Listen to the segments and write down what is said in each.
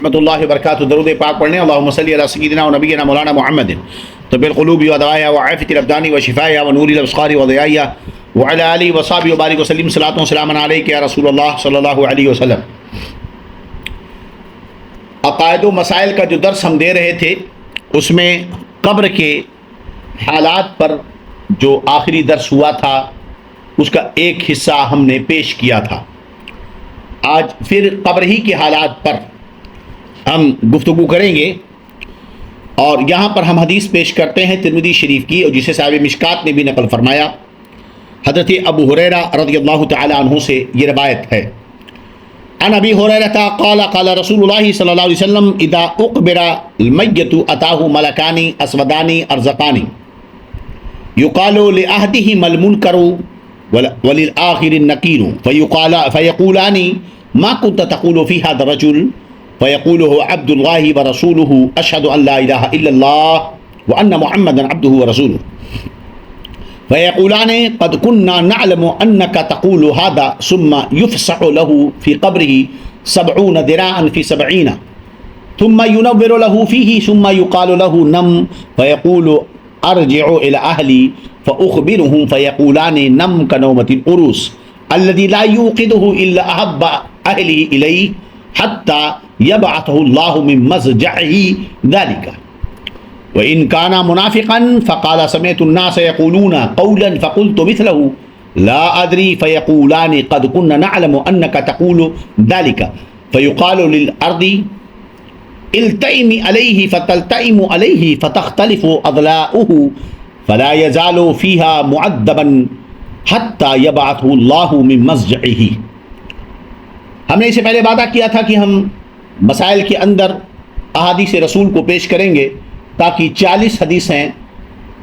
ورحمۃ اللہ وبرکاتہ. درود پاک پڑھنے اللہم صلی علی سیدنا و نبینا مولانا محمد طب القلوب و دوائها وعافیۃ الابدان و شفائها و نور الابصار و ضیائها وعلی آلہ وصحبہ وبارک وسلم. صلاۃ و سلام علیک یا رسول اللہ صلی اللہ علیہ وسلم. عقائد و مسائل کا جو درس ہم دے رہے تھے اس میں قبر کے حالات پر جو آخری درس ہوا تھا اس کا ایک حصہ ہم نے پیش کیا تھا. آج پھر قبر ہی کے حالات پر ہم گفتگو کریں گے اور یہاں پر ہم حدیث پیش کرتے ہیں ترمذی شریف کی، اور جسے صاحب مشکات نے بھی نقل فرمایا. حضرت ابو ہریرہ رضی اللہ تعالی عنہ سے یہ روایت ہے. عن ابی ہریرہ قال قال رسول اللہ صلی اللہ علیہ وسلم اذا اقبر المیت اتاه ملکان اسودان ارزقان یقال لاحدهما المنکر وللآخر النکیر فیقولان ما كنت تقول في هذا الرجل فيقول هو عبد الله ورسوله أشهد أن لا إله إلا الله وأن محمدا عبده ورسوله فيقولان قد كنا نعلم أنك تقول هذا ثم يفسح له في قبره 70 ذراعا في 70 ثم ينور له فيه ثم يقال له نم فيقول أرجع إلى أهلي فأخبرهم فيقولان نم كنومة الأروس الذي لا يوقظه إلا أحب أهله إليه حتى يبعثه الله من مضجعه ذلك. وإن كان منافقا فقال سمعت الناس يقولون قولا فقلت مثله لا أدري فيقولان قد كنا نعلم أنك تقول ذلك فيقال للأرض التئم عليه فتلتئم عليه فتختلف أضلاؤه فلا يزال فيها معذبا حتى يبعثه الله من مضجعه. ہم نے اس سے پہلے وعدہ کیا تھا کہ ہم مسائل کے اندر احادیث رسول کو پیش کریں گے تاکہ 40 حدیثیں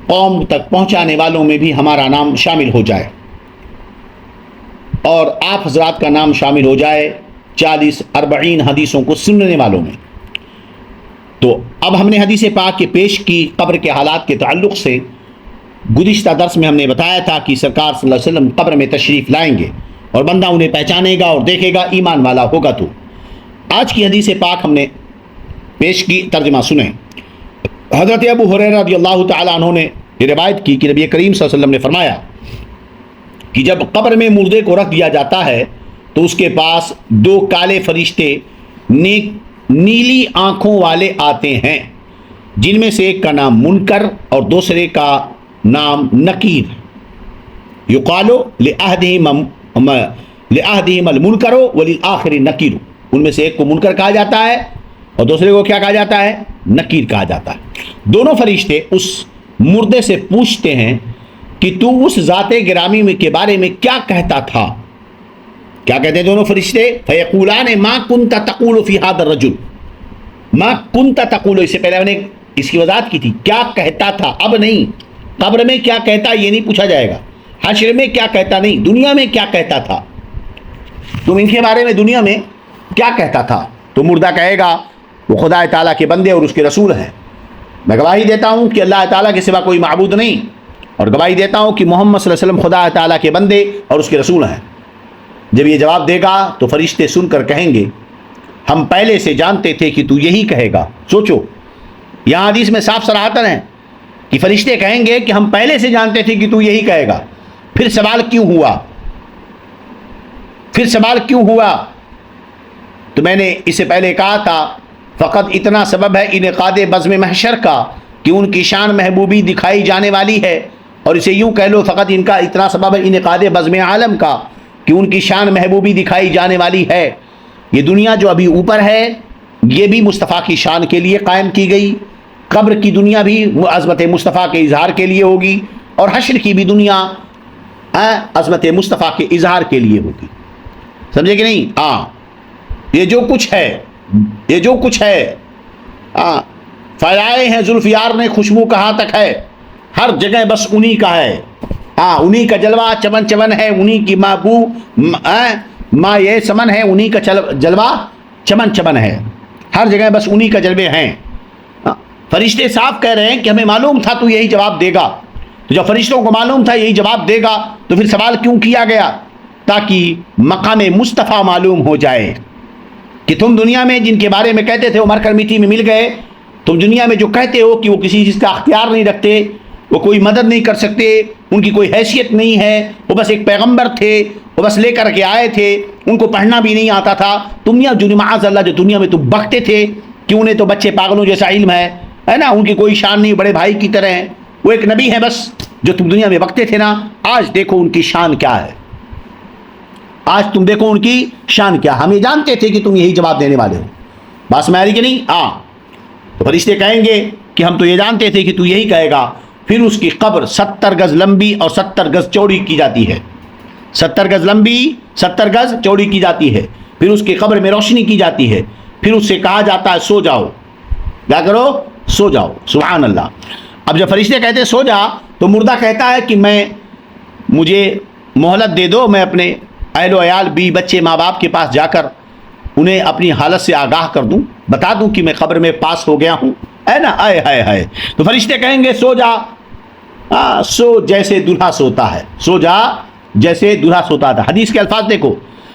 قوم تک پہنچانے والوں میں بھی ہمارا نام شامل ہو جائے اور آپ حضرات کا نام شامل ہو جائے 40-40 حدیثوں کو سننے والوں میں. تو اب ہم نے حدیث پاک کے پیش کی قبر کے حالات کے تعلق سے. گزشتہ درس میں ہم نے بتایا تھا کہ سرکار صلی اللہ علیہ وسلم قبر میں تشریف لائیں گے اور بندہ انہیں پہچانے گا اور دیکھے گا، ایمان والا ہوگا. تو آج کی حدیث پاک ہم نے پیش کی، ترجمہ سنیں. حضرت ابو ہریرہ رضی اللہ تعالیٰ عنہ نے یہ روایت کی کہ نبی کریم صلی اللہ علیہ وسلم نے فرمایا کہ جب قبر میں مردے کو رکھ دیا جاتا ہے تو اس کے پاس 2 کالے فرشتے نیلی آنکھوں والے آتے ہیں، جن میں سے ایک کا نام منکر اور دوسرے کا نام نکیر. یقال لأحدہم المنکر وللآخر النکیر. ان میں سے ایک کو منکر کہا جاتا ہے اور دوسرے کو کیا کہا جاتا ہے؟ نکیر کہا جاتا ہے. دونوں فرشتے اس مردے سے پوچھتے ہیں کہ تو اس ذات گرامی میں کے بارے میں کیا کہتا تھا. کیا کہتے ہیں دونوں فرشتے؟ فیقولان ما کنت تقول فی هذا الرجل. ما کنت تقول، اس سے پہلے ہم نے اس کی وضاحت کی تھی، کیا کہتا تھا. اب نہیں، قبر میں کیا کہتا یہ نہیں پوچھا جائے گا، حشر میں کیا کہتا نہیں، دنیا میں کیا کہتا تھا، تم ان کے بارے میں دنیا میں کیا کہتا تھا. تو مردہ کہے گا وہ خدا تعالیٰ کے بندے اور اس کے رسول ہیں. میں گواہی دیتا ہوں کہ اللہ تعالیٰ کے سوا کوئی معبود نہیں، اور گواہی دیتا ہوں کہ محمد صلی اللہ علیہ وسلم خدا تعالیٰ کے بندے اور اس کے رسول ہیں. جب یہ جواب دے گا تو فرشتے سن کر کہیں گے ہم پہلے سے جانتے تھے کہ تو یہی کہے گا. سوچو، یہاں حدیث میں صاف صراحتاً ہے کہ فرشتے کہیں گے کہ ہم پہلے سے جانتے تھے کہ تو یہی کہے گا. پھر سوال کیوں ہوا؟ پھر سوال کیوں ہوا؟ تو میں نے اس سے پہلے کہا تھا فقط اتنا سبب ہے انعقاد بزم محشر کا کہ ان کی شان محبوبی دکھائی جانے والی ہے، اور اسے یوں کہہ لو فقط ان کا اتنا سبب ہے انعقاد بزم عالم کا کہ ان کی شان محبوبی دکھائی جانے والی ہے. یہ دنیا جو ابھی اوپر ہے یہ بھی مصطفیٰ کی شان کے لیے قائم کی گئی، قبر کی دنیا بھی عظمت مصطفیٰ کے اظہار کے لیے ہوگی، اور حشر کی بھی دنیا عظمت مصطفیٰ کے اظہار کے لیے ہوگی. سمجھے کہ نہیں؟ ہاں، یہ جو کچھ ہے پھیلائے ہیں زلفیار نے خوشبو کہاں تک ہے، ہر جگہ بس انہی کا ہے. انہی کا جلوہ چمن چمن ہے، انہی کی ماں یہ سمن ہے، انہی کا جلوہ چمن چمن ہے، ہر جگہ بس انہی کا جلوے ہیں. فرشتے صاف کہہ رہے ہیں کہ ہمیں معلوم تھا تو یہی جواب دے گا. تو جب فرشتوں کو معلوم تھا یہی جواب دے گا تو پھر سوال کیوں کیا گیا؟ تاکہ مقام مصطفیٰ معلوم ہو جائے، کہ تم دنیا میں جن کے بارے میں کہتے تھے وہ مر کر مٹی میں مل گئے، تم دنیا میں جو کہتے ہو کہ وہ کسی چیز کا اختیار نہیں رکھتے، وہ کوئی مدد نہیں کر سکتے، ان کی کوئی حیثیت نہیں ہے، وہ بس ایک پیغمبر تھے، وہ بس لے کر کے آئے تھے، ان کو پڑھنا بھی نہیں آتا تھا، تم یا جو معاذ اللہ جو دنیا میں تم بکتے تھے کہ انہیں تو بچے پاگلوں جیسا علم ہے نا، ان کی کوئی شان نہیں، بڑے بھائی کی طرح ہیں، وہ ایک نبی ہے بس، جو تم دنیا میں بکتے تھے نا، آج دیکھو ان کی شان کیا ہے، آج تم دیکھو ان کی شان کیا. ہم یہ جانتے تھے کہ تم یہی جواب دینے والے ہو، بات میں آ رہی کہ نہیں؟ تو فرشتے کہیں گے کہ ہم تو یہ جانتے تھے کہ تو یہی کہے گا. پھر اس کی قبر 70 گز لمبی اور 70 گز چوڑی کی جاتی ہے، 70 گز لمبی 70 گز چوڑی کی جاتی ہے. پھر اس کی قبر میں روشنی کی جاتی ہے. پھر اس سے کہا جاتا ہے سو جاؤ، کیا کرو؟ سو جاؤ. سبحان اللہ. اب جب فرشتے کہتے ہیں سو جا، تو مردہ کہتا ہے کہ مجھے مہلت دے دو، میں اپنے اہل و عیال، بی بچے، ماں باپ کے پاس جا کر انہیں اپنی حالت سے آگاہ کر دوں، بتا دوں کہ میں قبر میں پاس ہو گیا ہوں، ہے نا؟ آئے ہائے ہائے. تو فرشتے کہیں گے سو جا، سو جیسے دلہا سوتا ہے، سو جا جیسے دلہا سوتا تھا. حدیث کے الفاظ دیکھو،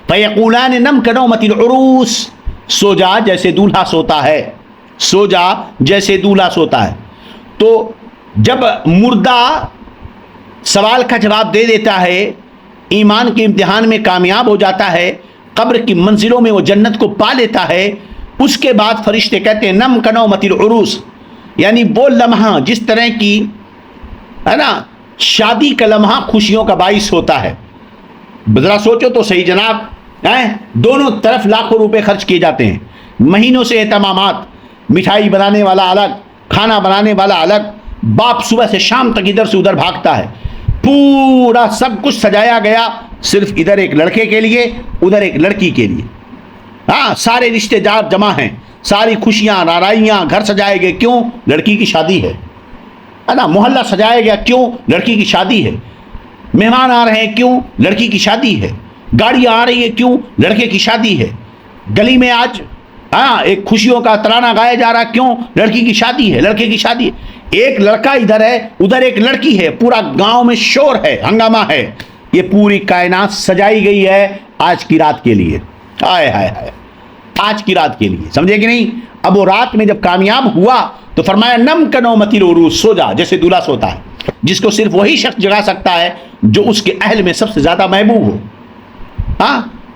فَيَقُولَانِ نَمْ كَنَوْمَةِ الْعُرُوسِ، سو جا جیسے دلہا سوتا ہے، سو جا جیسے دلہا سوتا ہے. تو جب مردہ سوال کا جواب دے دیتا ہے، ایمان کے امتحان میں کامیاب ہو جاتا ہے، قبر کی منزلوں میں وہ جنت کو پا لیتا ہے، اس کے بعد فرشتے کہتے ہیں نم کنومت العروس، یعنی وہ لمحہ جس طرح کی ہے نا شادی کا لمحہ خوشیوں کا باعث ہوتا ہے. ذرا سوچو تو صحیح جناب، دونوں طرف لاکھوں روپے خرچ کیے جاتے ہیں، مہینوں سے اہتمامات، مٹھائی بنانے والا الگ، کھانا بنانے والا الگ، باپ صبح سے شام تک ادھر سے ادھر بھاگتا ہے، پورا سب کچھ سجایا گیا صرف ادھر ایک لڑکے کے لیے، ادھر ایک لڑکی کے لیے. سارے رشتے دار جمع ہیں، ساری خوشیاں نارائیاں، گھر سجائے گئے، کیوں؟ لڑکی کی شادی ہے نا. محلہ سجایا گیا، کیوں؟ لڑکی کی شادی ہے. مہمان آ رہے ہیں، کیوں؟ لڑکی کی شادی ہے. گاڑیاں آ رہی ہے، کیوں؟ لڑکے کی شادی ہے. گلی میں آج ایک خوشیوں کا ترانہ گایا جا رہا، کیوں؟ لڑکی کی شادی ہے، لڑکے کی شادی ہے. ایک لڑکا ادھر ہے، ادھر ایک لڑکی ہے، پورا گاؤں میں شور ہے، ہنگامہ ہے. یہ پوری کائنات سجائی گئی ہے آج کی رات کے لیے. ہائے ہائے ہائے، آج کی رات کے لیے، سمجھے کہ نہیں؟ اب وہ رات میں جب کامیاب ہوا تو فرمایا نم کنومتی العروس، سو جا جیسے دلہا سوتا ہے، جس کو صرف وہی شخص جگا سکتا ہے جو اس کے اہل میں سب سے زیادہ محبوب ہو.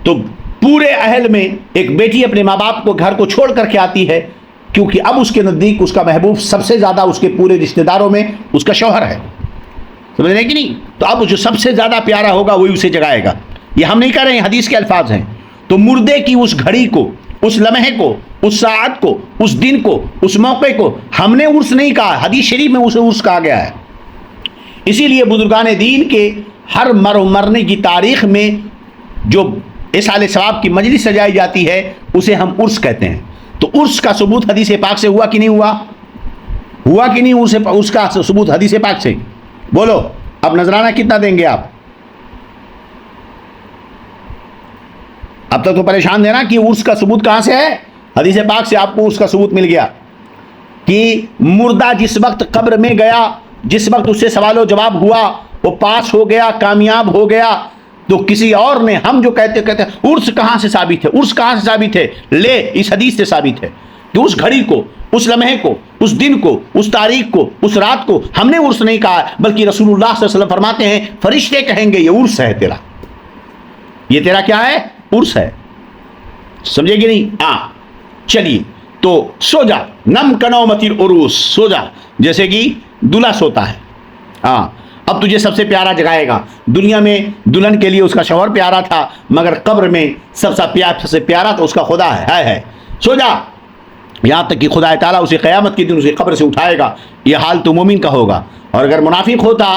تو پورے اہل میں ایک بیٹی اپنے ماں باپ کو گھر کو چھوڑ کر کے آتی ہے، کیونکہ اب اس کے نزدیک اس کا محبوب سب سے زیادہ اس کے پورے رشتہ داروں میں اس کا شوہر ہے، سمجھ رہے کہ نہیں؟ تو اب جو سب سے زیادہ پیارا ہوگا وہی اسے جگائے گا. یہ ہم نہیں کہہ رہے ہیں، حدیث کے الفاظ ہیں. تو مردے کی اس گھڑی کو، اس لمحے کو، اس ساعت کو، اس دن کو، اس موقع کو ہم نے عرس نہیں کہا، حدیث شریف میں اسے عرس کہا گیا ہے. اسی لیے بزرگان دین کے ہر مرنے کی تاریخ میں جو اصال ثواب کی مجلس سجائی جاتی ہے اسے ہم عرس کہتے ہیں. تو عرس کا ثبوت حدیث پاک سے ہوا کہ نہیں ہوا؟ ہوا کہ نہیں عرس کا ثبوت حدیث پاک سے؟ بولو اب نذرانہ کتنا دیں گے آپ؟ اب تک تو پریشان دینا کہ عرس کا ثبوت کہاں سے ہے؟ حدیث پاک سے آپ کو عرس کا ثبوت مل گیا کہ مردہ جس وقت قبر میں گیا، جس وقت اس سے سوال و جواب ہوا، وہ پاس ہو گیا، کامیاب ہو گیا، تو کسی اور نے، ہم جو کہتے ہیں عرس کہاں سے ثابت ہے؟ عرس کہاں سے ثابت ہے؟ لے، اس حدیث سے ثابت ہے کہ اس گھڑی کو، اس لمحے کو، اس دن کو، اس تاریخ کو، اس رات کو ہم نے عرس نہیں کہا، بلکہ رسول اللہ صلی اللہ علیہ وسلم فرماتے ہیں فرشتے کہیں گے یہ عرس ہے تیرا، یہ تیرا کیا ہے؟ عرس ہے. سمجھے گی نہیں؟ چلیے تو سو جا، نم کنومتی العروس، سو جا جیسے کہ دلہا سوتا ہے. اب تجھے سب سے پیارا جگائے گا. دنیا میں دلہن کے لیے اس کا شوہر پیارا تھا، مگر قبر میں سب سے پیارا تو اس کا خدا ہے. سو جا، یہاں تک کہ خدا تعالیٰ اسے قیامت کے دن اسے قبر سے اٹھائے گا. یہ حال تو مومن کا ہوگا. اور اگر منافق ہوتا،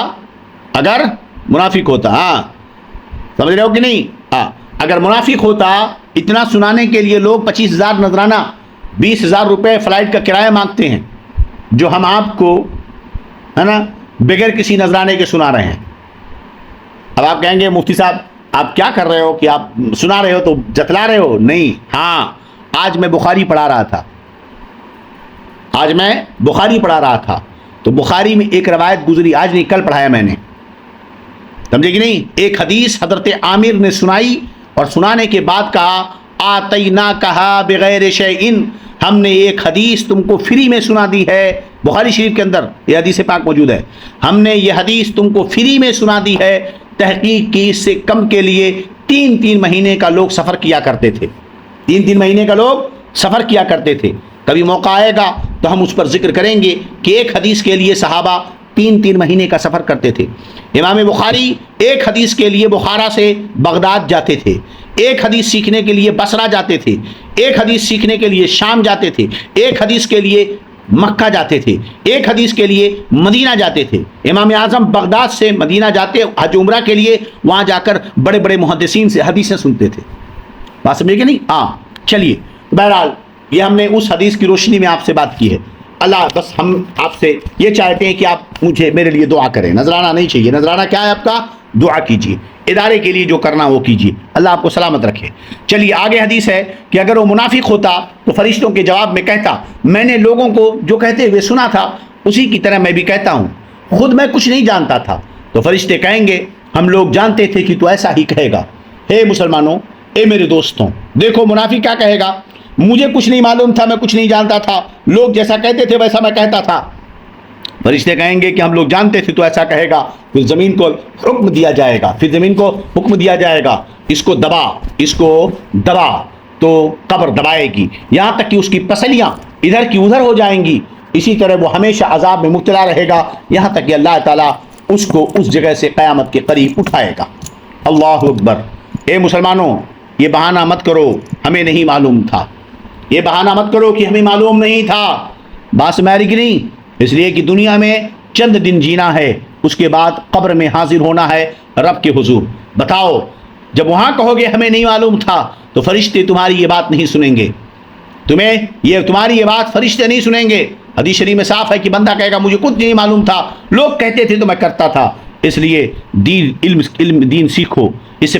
سمجھ رہے ہو کہ نہیں؟ اگر منافق ہوتا، اتنا سنانے کے لیے لوگ 25,000 نذرانہ، 20,000 روپے فلائٹ کا کرایہ مانگتے ہیں، جو ہم آپ کو ہے نا بغیر کسی نذرانے کے سنا رہے ہیں. اب آپ کہیں گے مفتی صاحب آپ کیا کر رہے ہو کہ آپ سنا رہے ہو تو جتلا رہے ہو؟ نہیں، آج میں بخاری پڑھا رہا تھا، تو بخاری میں ایک روایت گزری، آج نہیں کل پڑھایا میں نے، سمجھے کہ نہیں؟ ایک حدیث حضرت عامر نے سنائی اور سنانے کے بعد کہا آتیناکہا بغیر شیئن، ہم نے ایک حدیث تم کو فری میں سنا دی ہے. بخاری شریف کے اندر یہ حدیث پاک موجود ہے. ہم نے یہ حدیث تم کو فری میں سنا دی ہے. تحقیق کی اس سے کم کے لیے 3 مہینے کا لوگ سفر کیا کرتے تھے. 3 مہینے کا لوگ سفر کیا کرتے تھے. کبھی موقع آئے گا تو ہم اس پر ذکر کریں گے کہ ایک حدیث کے لیے صحابہ 3 مہینے کا سفر کرتے تھے. امام بخاری ایک حدیث کے لیے بخارا سے بغداد جاتے تھے، ایک حدیث سیکھنے کے لیے بصرہ جاتے تھے، ایک حدیث سیکھنے کے لیے شام جاتے تھے، ایک حدیث کے لیے مکہ جاتے تھے، ایک حدیث کے لیے مدینہ جاتے تھے. امام اعظم بغداد سے مدینہ جاتے حج عمرہ کے لیے، وہاں جا کر بڑے بڑے محدثین سے حدیثیں سنتے تھے. بات سمجھے کہ نہیں؟ ہاں چلیے، بہرحال یہ ہم نے اس حدیث کی روشنی میں آپ سے بات کی ہے. اللہ بس ہم آپ سے یہ چاہتے ہیں کہ آپ مجھے میرے لیے دعا کریں. نذرانہ نہیں چاہیے. نذرانہ کیا ہے آپ کا؟ دعا کیجیے. ادارے کے لیے جو کرنا وہ کیجیے. اللہ آپ کو سلامت رکھے. چلیے آگے حدیث ہے کہ اگر وہ منافق ہوتا تو فرشتوں کے جواب میں کہتا، میں نے لوگوں کو جو کہتے ہوئے سنا تھا اسی کی طرح میں بھی کہتا ہوں، خود میں کچھ نہیں جانتا تھا. تو فرشتے کہیں گے ہم لوگ جانتے تھے کہ تو ایسا ہی کہے گا. اے مسلمانوں، اے میرے دوستوں، دیکھو منافق کیا کہے گا، مجھے کچھ نہیں معلوم تھا، میں کچھ نہیں جانتا تھا، لوگ جیسا کہتے تھے ویسا میں کہتا تھا. فرشتے کہیں گے کہ ہم لوگ جانتے تھے تو ایسا کہے گا. پھر زمین کو حکم دیا جائے گا، پھر زمین کو حکم دیا جائے گا اس کو دبا، اس کو دبا. تو قبر دبائے گی یہاں تک کہ اس کی پسلیاں ادھر کی ادھر ہو جائیں گی. اسی طرح وہ ہمیشہ عذاب میں مبتلا رہے گا یہاں تک کہ اللہ تعالیٰ اس کو اس جگہ سے قیامت کے قریب اٹھائے گا. اللہ اکبر. اے مسلمانوں، یہ بہانہ مت کرو ہمیں نہیں معلوم تھا. یہ بہانہ مت کرو کہ ہمیں معلوم نہیں تھا. بات سمجھ رہی کہ نہیں؟ اس لیے کہ دنیا میں چند دن جینا ہے، اس کے بعد قبر میں حاضر ہونا ہے رب کے حضور. بتاؤ، جب وہاں کہو گے ہمیں نہیں معلوم تھا تو فرشتے تمہاری یہ بات نہیں سنیں گے. تمہاری یہ بات فرشتے نہیں سنیں گے. حدیث شریف میں صاف ہے کہ بندہ کہے گا مجھے کچھ نہیں معلوم تھا، لوگ کہتے تھے تو میں کرتا تھا. اس لیے دین سیکھو اس سے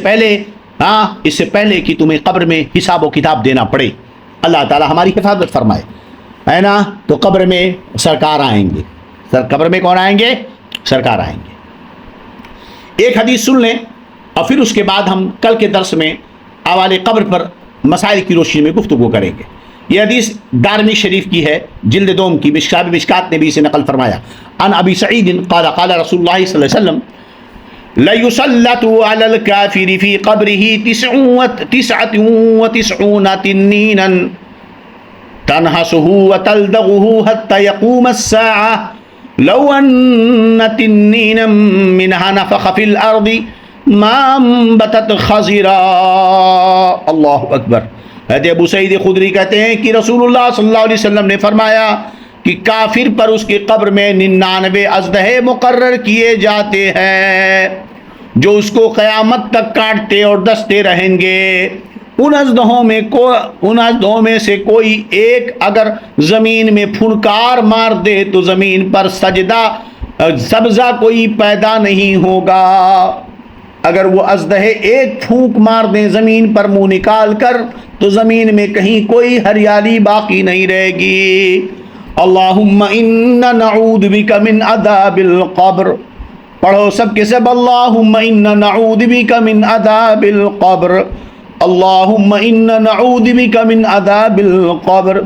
پہلے کہ تمہیں قبر میں حساب و کتاب دینا پڑے. اللہ تعالی ہماری حفاظت فرمائے، ہے نا. تو قبر میں سرکار آئیں گے. قبر میں کون آئیں گے؟ سرکار آئیں گے. ایک حدیث سن لیں اور پھر اس کے بعد ہم کل کے درس میں احوال قبر پر مسائل کی روشنی میں گفتگو کریں گے. یہ حدیث دارمی شریف کی ہے، جلد دوم کی. مشکات نے بھی اسے نقل فرمایا. عن ابی سعید قال قال رسول اللہ صلی اللہ علیہ وسلم لَيُسَلَّتُ عَلَى الْكَافِرِ فِي قَبْرِهِ 99 تنينا تنهسه وتلدغه حتى يقوم الساعة لو أن تنينا منها نفخ في الأرض ما انبتت خضرا. اللہ اکبر. حضرت ابو سعید خدری کہتے ہیں کہ رسول اللہ صلی اللہ علیہ وسلم نے فرمایا کہ کافر پر اس کی قبر میں 99 اژدہے مقرر کیے جاتے ہیں جو اس کو قیامت تک کاٹتے اور ڈستے رہیں گے. ان اژدہوں میں سے کوئی ایک اگر زمین میں پھنکار مار دے تو زمین پر سبزہ کوئی پیدا نہیں ہوگا. اگر وہ اژدہے ایک پھونک مار دیں زمین پر منہ نکال کر تو زمین میں کہیں کوئی ہریالی باقی نہیں رہے گی. اللہم انا نعوذ بک من عذاب القبر. پڑھو سب کے سب اللہم انا نعوذ بک من عذاب القبر. اللہم انا نعوذ بک من عذاب القبر.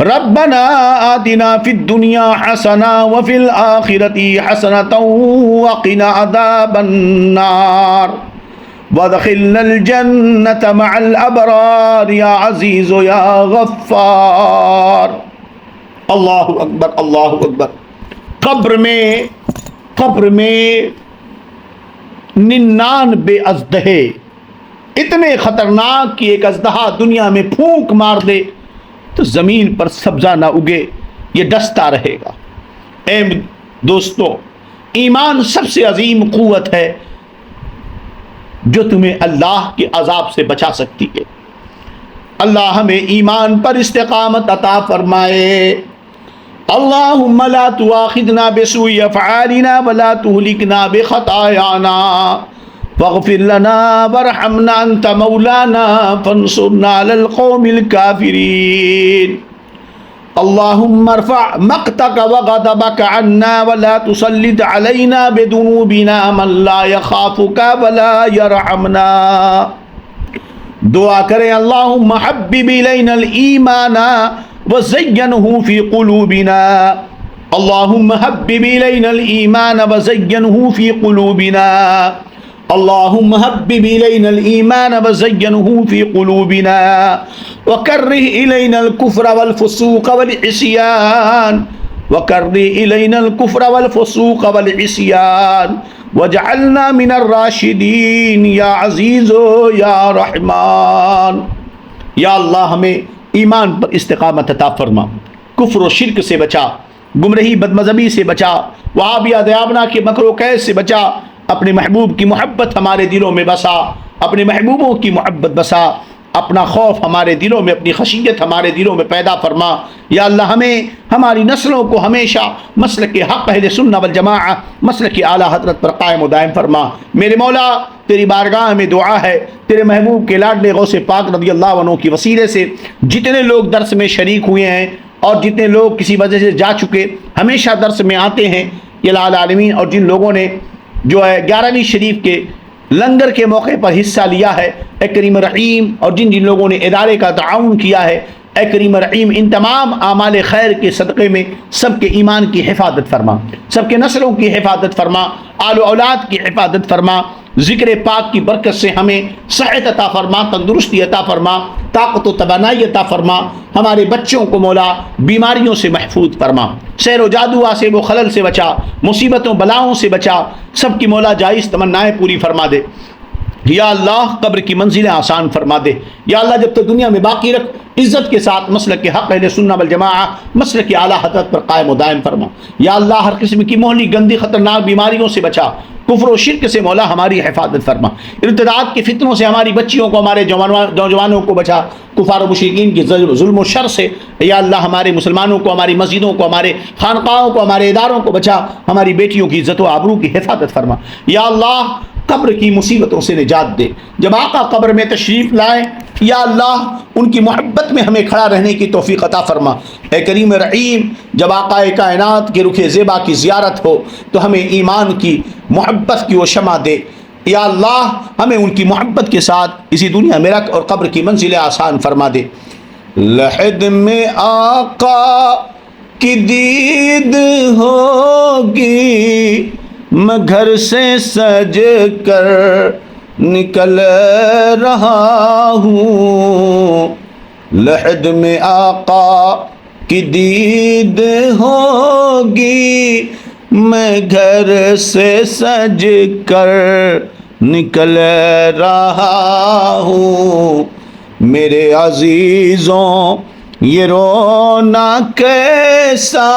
ربنا آتنا فی الدنیا حسنہ وفی الآخرۃ حسنۃ وقنا عذاب النار وادخلنا الجنة مع الابرار یا عزیز یا غفار. اللہ اکبر، اللہ اکبر. قبر میں 99 اژدہے، اتنے خطرناک کہ ایک اژدہا دنیا میں پھونک مار دے تو زمین پر سبزہ نہ اگے، یہ ڈستا رہے گا. اے دوستو، ایمان سب سے عظیم قوت ہے جو تمہیں اللہ کے عذاب سے بچا سکتی ہے. اللہ ہمیں ایمان پر استقامت عطا فرمائے. اللہم لا تؤاخذنا بسوء افعالنا ولا تہلکنا بخطایانا واغفر لنا وارحمنا انت مولانا فانصرنا على القوم الكافرين. اللهم ارفع مقتك وغضبك عنا ولا تسلط علينا بذنوبنا من لا يخافك ولا يرحمنا. دعا کریں اللہم حبب الینا الایمان وزینہ فی قلوبنا، اللہم حبب الینا الایمان وزینہ فی قلوبنا، اللہم حبب الینا الایمان وزینہ فی قلوبنا وکرہ الینا الکفر والفسوق والعصیان، وکرہ الینا الکفر والفسوق والعصیان وجعلنا من الراشدین یا عزیز یا رحمان۔ یا اللہ ہمیں ایمان پر استقامت عطا فرما، کفر و شرک سے بچا، گمراہی بدمذہبی سے بچا، وہابیہ دیابنا کے مکر و کید سے بچا، اپنے محبوب کی محبت ہمارے دلوں میں بسا، اپنے محبوبوں کی محبت بسا، اپنا خوف ہمارے دلوں میں، اپنی خشیت ہمارے دلوں میں پیدا فرما۔ یا اللہ ہمیں، ہماری نسلوں کو ہمیشہ مسلک حق اہل سنہ والجماعہ، مسلک اعلیٰ حضرت پر قائم و دائم فرما۔ میرے مولا تیری بارگاہ میں دعا ہے، تیرے محبوب کے لاڈلے غوث پاک رضی اللہ عنہ کی وسیلے سے جتنے لوگ درس میں شریک ہوئے ہیں اور جتنے لوگ کسی وجہ سے جا چکے، ہمیشہ درس میں آتے ہیں، یا العالمین، اور جن لوگوں نے جو ہے 11ویں شریف کے لنگر کے موقع پر حصہ لیا ہے، اے کریم رحیم، اور جن جن لوگوں نے ادارے کا تعاون کیا ہے، اے کریم رحیم، ان تمام اعمال خیر کے صدقے میں سب کے ایمان کی حفاظت فرما، سب کے نسلوں کی حفاظت فرما، آل و اولاد کی حفاظت فرما، ذکر پاک کی برکت سے ہمیں صحت عطا فرما، تندرستی عطا فرما، طاقت و توانائی عطا فرما، ہمارے بچوں کو مولا بیماریوں سے محفوظ فرما، سحر و جادو سے و خلل سے بچا، مصیبتوں بلاؤں سے بچا، سب کی مولا جائز تمنائیں پوری فرما دے۔ یا اللہ قبر کی منزلیں آسان فرما دے۔ یا اللہ جب تک دنیا میں باقی رکھ، عزت کے ساتھ مسلک حق اہل سنہ والجماعہ، مسلک اعلیٰ حضرت پر قائم و دائم فرما۔ یا اللہ ہر قسم کی مہلک گندی خطرناک بیماریوں سے بچا، کفر و شرک سے مولا ہماری حفاظت فرما، ارتداد کے فتنوں سے ہماری بچیوں کو، ہمارے نوجوانوں کو بچا، کفار و مشرکین کی ظلم و شر سے یا اللہ ہمارے مسلمانوں کو، ہماری مسجدوں کو، ہمارے خانقاہوں کو، ہمارے اداروں کو بچا، ہماری بیٹیوں کی عزت و آبرو کی حفاظت فرما۔ یا اللہ قبر کی مصیبتوں سے نجات دے۔ جب آقا قبر میں تشریف لائیں، یا اللہ ان کی محبت میں ہمیں کھڑا رہنے کی توفیق عطا فرما۔ اے کریم رحیم، جب آقا کائنات کے رخ زیبا کی زیارت ہو تو ہمیں ایمان کی محبت کی وہ شمع دے۔ یا اللہ ہمیں ان کی محبت کے ساتھ اسی دنیا میں رکھ اور قبر کی منزلیں آسان فرما دے۔ لحد میں آقا کی دید ہوگی، میں گھر سے سج کر نکل رہا ہوں، لحد میں آقا کی دید ہوگی، میں گھر سے سج کر نکل رہا ہوں۔ میرے عزیزوں یہ رونا کیسا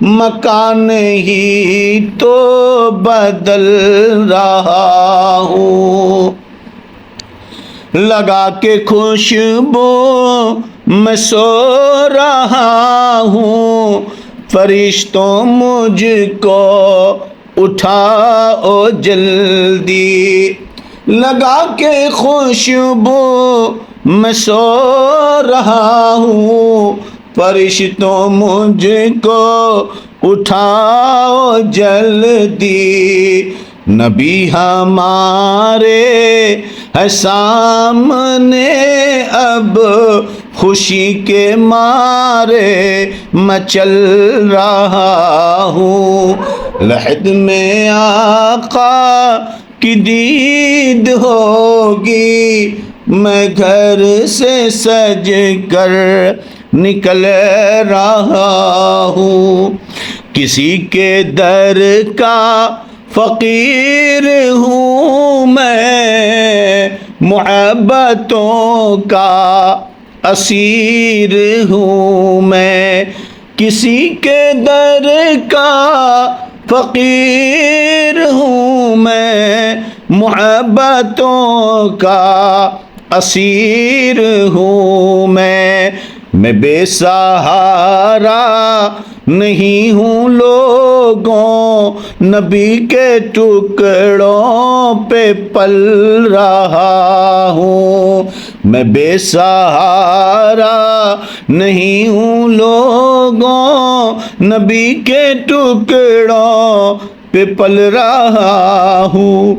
مکان ہی تو بدل رہا ہوں، لگا کے خوشبو میں سو رہا ہوں، فرشتوں مجھ کو اٹھاؤ جلدی، لگا کے خوشبو میں سو رہا ہوں، فرشتوں مجھ کو اٹھاؤ جلدی، نبی ہمارے ہے سامنے اب خوشی کے مارے میں چل رہا ہوں، لحد میں آقا کی دید ہوگی، میں گھر سے سج کر نکل رہا ہوں، کسی کے در کا فقیر ہوں میں، محبتوں کا اسیر ہوں میں، کسی کے در کا فقیر ہوں میں، محبتوں کا اسیر ہوں میں بے سہارا نہیں ہوں لوگوں، نبی کے ٹکڑوں پہ پل رہا ہوں، میں بے سہارا نہیں ہوں لوگوں، نبی کے ٹکڑوں پہ پل رہا ہوں،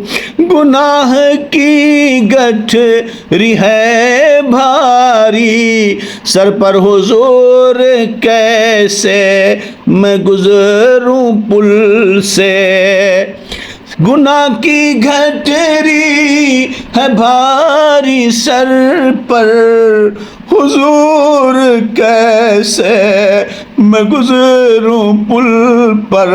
گناہ کی گٹھری ہے بھاری، سر پر حضور کیسے میں گزروں پل سے، گناہ کی گٹھری ہے بھاری سر پر، حضور کیسے میں گزروں پل پر،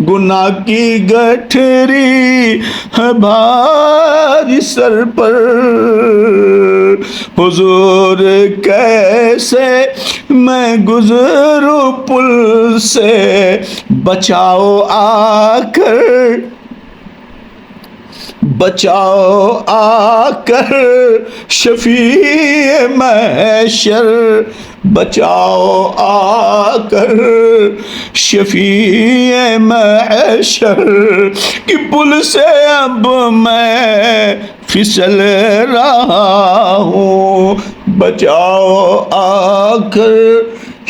گناہ کی گٹھری ہے بھاری سر پر، حضور کیسے میں گزروں پل سے، بچاؤ آ کر، بچاؤ آ کر شفیع محشر، بچاؤ آ کر شفیع محشر، کہ پل سے اب میں پھسل رہا ہوں، بچاؤ آ کر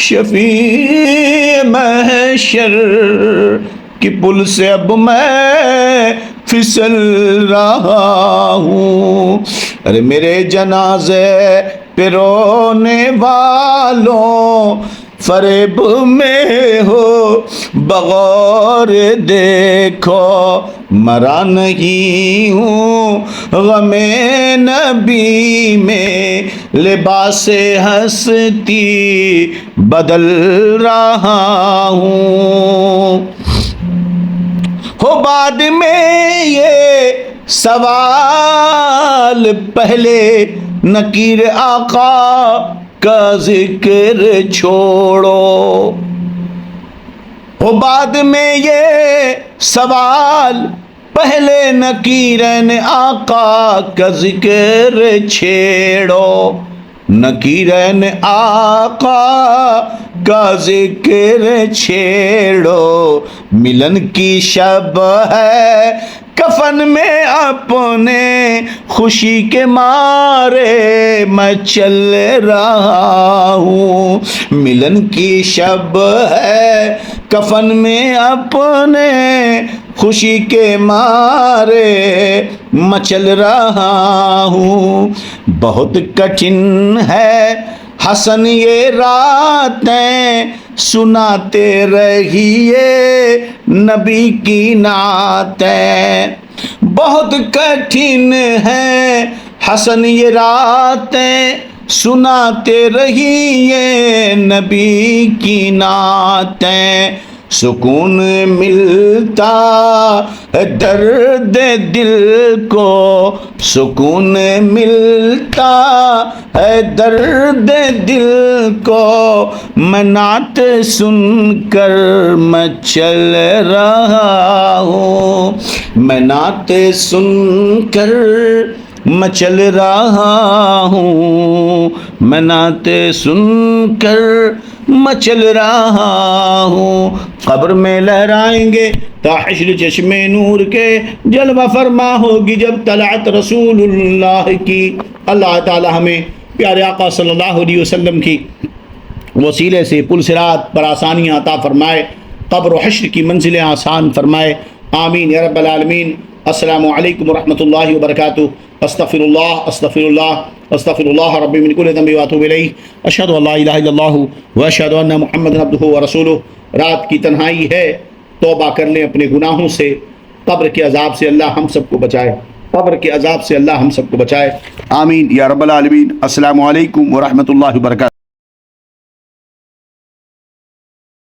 شفیع محشر، کہ پل سے اب میں پھسل رہا ہوں، ارے میرے جنازے پہ رونے والوں، فریب میں ہو بغور دیکھو، مرا نہیں ہوں غم نبی میں، لباس ہستی بدل رہا ہوں، ہو بعد میں یہ سوال، پہلے نکیر آقا کا ذکر چھوڑو، ہو بعد میں یہ سوال، پہلے نکیرین آقا کا ذکر چھیڑو، نکیرین آقا کا ذکر چھیڑو، ملن کی شب ہے کفن میں اپنے خوشی کے مارے میں چل رہا ہوں، ملن کی شب ہے کفن میں اپنے خوشی کے مارے میں چل رہا ہوں، بہت کٹھن ہے حسن یہ راتیں، سناتے رہیے نبی کی نعتیں، بہت کٹھن ہے حسن یہ راتیں، سناتے رہیے نبی کی نعتیں، سکون ملتا ہے درد دل کو، سکون ملتا ہے درد دل کو، میں نعت سن کر میں چل رہا ہوں، میں نعت سن کر میں چل رہا ہوں، میں نعت سن کر میں چل رہا ہوں، قبر میں لہرائیں گے تا حشر چشم نور کے، جلوہ فرما ہوگی جب طلعت رسول اللہ کی۔ اللہ تعالی ہمیں پیارے آقا صلی اللہ علیہ وسلم کی وسیلے سے پل صراط پر آسانیاں عطا فرمائے، قبر و حشر کی منزلیں آسان فرمائے، آمین یا رب العالمین۔ السلام علیکم ورحمۃ اللہ وبرکاتہ۔ استغفر اللہ استغفر اللہ استغفر اللہ ربی من کل ذنب واتوب الیہ، اشہد ان لا الہ الا اللہ واشہد ان محمدا عبدہ ورسولہ۔ رات کی تنہائی ہے، توبہ کر لیں اپنے گناہوں سے، قبر کے عذاب سے اللہ ہم سب کو بچائے، قبر کے عذاب سے اللہ ہم سب کو بچائے، آمین یا رب العالمین۔ السلام علیکم ورحمۃ اللہ وبرکاتہ۔